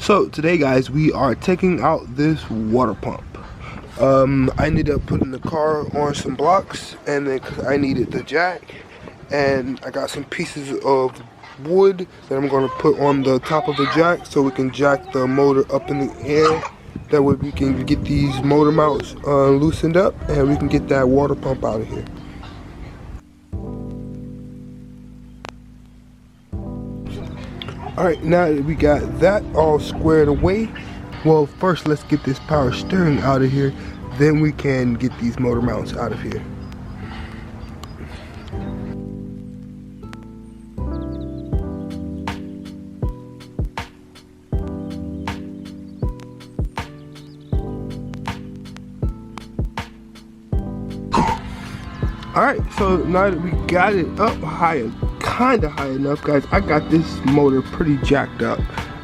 So today guys, we are taking out this water pump. I ended up putting the car on some blocks, and then cause I needed the jack, and I got some pieces of wood that I'm going to put on the top of the jack so we can jack the motor up in the air. That way we can get these motor mounts loosened up and we can get that water pump out of here. Alright, now that we got that all squared away, well, first let's get this power steering out of here, then we can get these motor mounts out of here. Alright, so now that we got it up high, kind of high enough, guys, I got this motor pretty jacked up.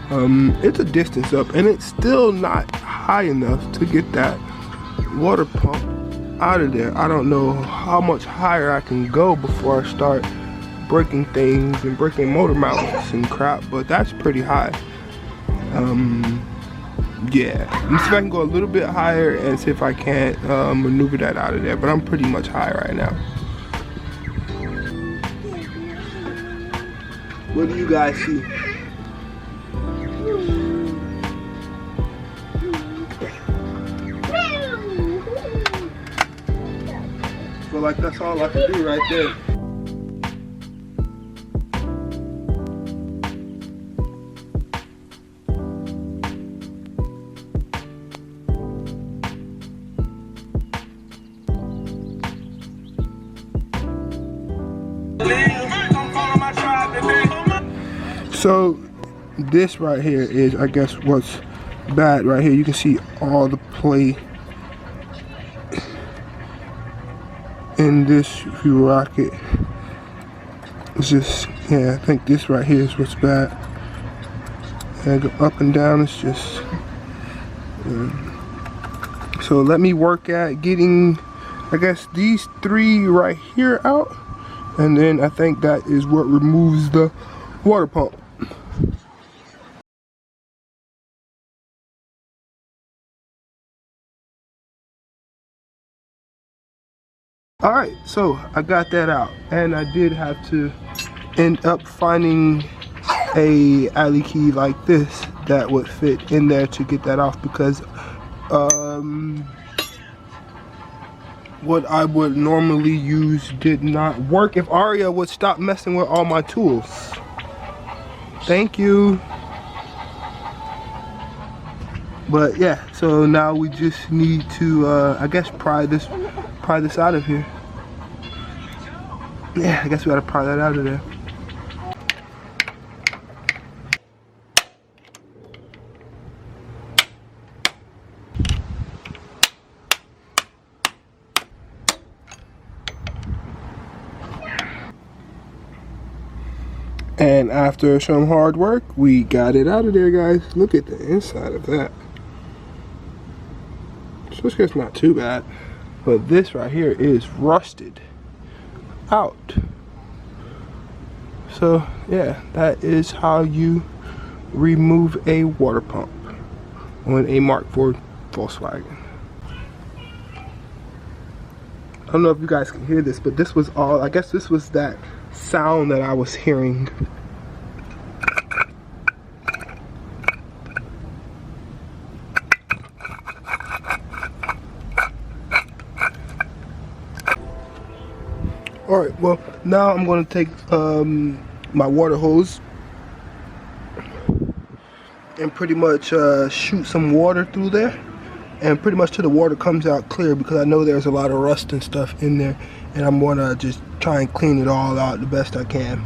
It's a distance up, and it's still not high enough to get that water pump out of there. I don't know how much higher I can go before I start breaking things and breaking motor mounts and crap, but that's pretty high. Yeah, let's see if I can go a little bit higher and see if I can't maneuver that out of there, but I'm pretty much high right now. What do you guys see? Feel like that's all I can do right there. So this right here is, I guess, what's bad right here. You can see all the play in this rocket. It's just, yeah, I think this right here is what's bad. And go up and down, it's just so let me work at getting, I guess, these three right here out, and then I think that is what removes the water pump. Alright, so I got that out, and I did have to end up finding a alley key like this that would fit in there to get that off, because what I would normally use did not work. If Aria would stop messing with all my tools. Thank you. But yeah, so now we just need to I guess pry this out of here. Yeah, I guess we gotta pry that out of there. And after some hard work, we got it out of there, guys. Look at the inside of that. So it's not too bad, but this right here is rusted out. So yeah, that is how you remove a water pump on a Mk4 Volkswagen. I don't know if you guys can hear this, but this was all, I guess this was that sound that I was hearing. Alright, well, now I'm going to take my water hose and pretty much shoot some water through there, and pretty much till the water comes out clear, because I know there's a lot of rust and stuff in there, and I'm going to just try and clean it all out the best I can.